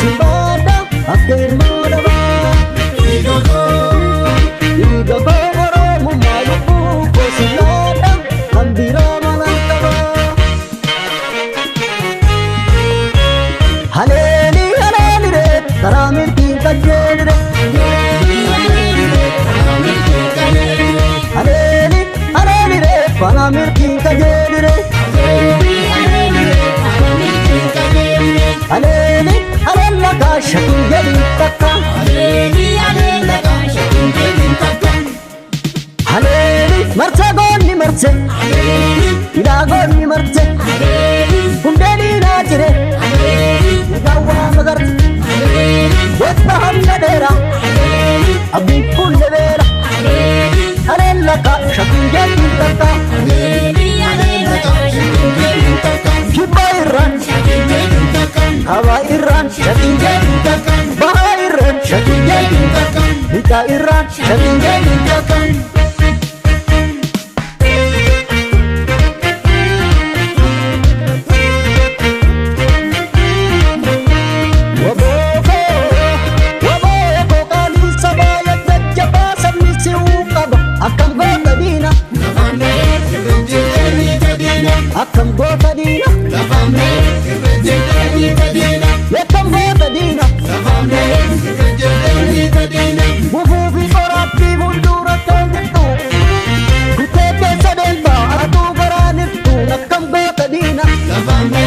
Simada akhir modaba Igogo oromo maluku Kosilada mandira malantaba Haleli haleli re taramir ki kajel re Haleli haleli re paramir ki kajel re Haleli halella ka shakun jeli takka Haleli marche gonni marche ida gonni marche kundeli najre gawa magar wetta hamna dera abdi kulle vera halella ka shakun jeli takka Kibairan Hawairan shakun jeli takka Bahairan shakun jeli takka Hikairan shakun jeli takka Akam gota dina Lafame Rejeni tadina Yakam gota dina Lafame Rejeni tadina Wufufi korappi mundura tongitu Kutete sadenta Atu garanirtu Akam gota dina Lafame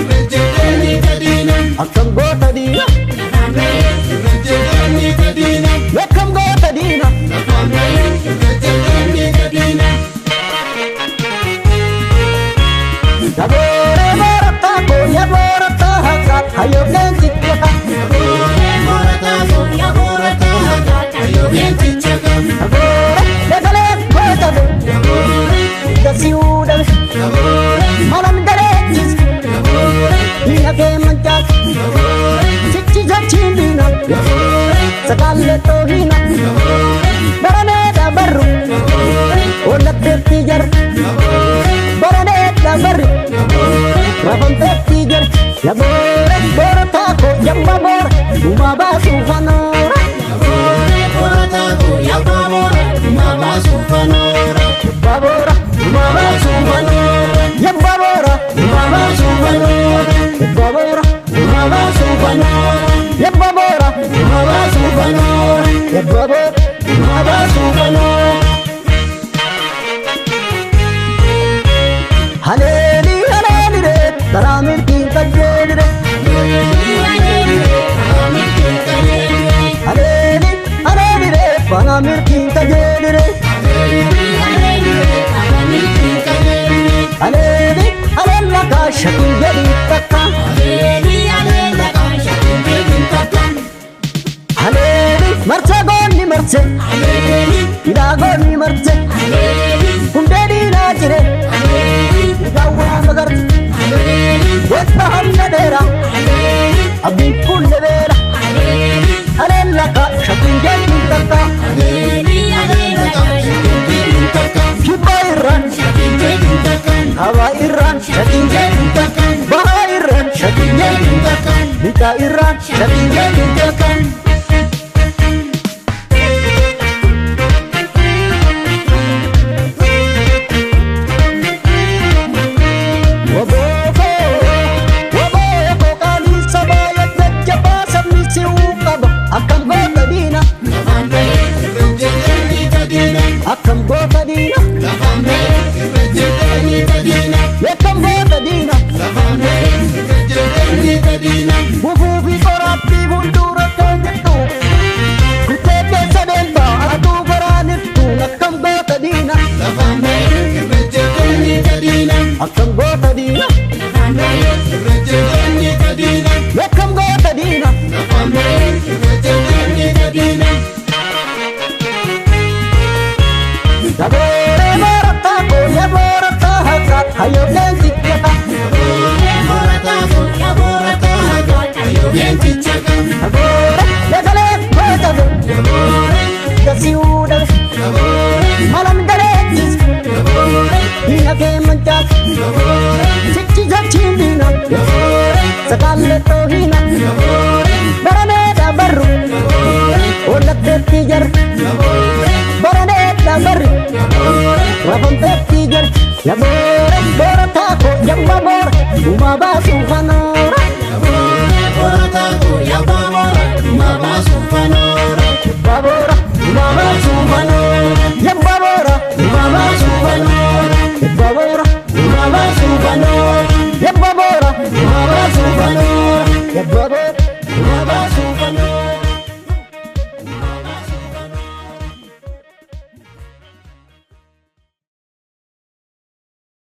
Rejeni tadina Akam gota dina Lafame Rejeni tadina Yakam gota dina Lafame Rejeni tadina Yabore morata ko yaborata hakat hayo lentikka Yabore morata ko yaborata hakat hayo lentikka Yabore legale kotado Yabore dasiuda Yabore malam dalekis Yabore inake manchak Yabore chichi jachindina Yabore sakalle tohina Yabore barane da barru Yabore onatte tijar Yabore barane da barru Rabon tertiger Labore borotako yambabor Umabasu fanora Labore borotako yambabor Umabasu fanora Yambabora Umabasu fanora Yambabora Umabasu fanora Yambabora Umabasu fanora Yambabora Umabasu fanora Yambabora Umabasu fanora Haleli haleli re taramir ki kajel re Haleli haleli re paramir ki kajel re Haleli halella ka shakun jeli takka Haleli marche gonni marche ida gonni marche kundeli najre gawa magar wetta hamna dera abdi kulle vera halella ka shakun jeli takka Kibairan Hawairan shakun jeli takka Bahairan shakun jeli takka Hikairan shakun jeli takka Akam gota dina Lafame Rejeni tadina Yakam gota dina Lafame Rejeni tadina Wufufi korappi mundura tongitu Labo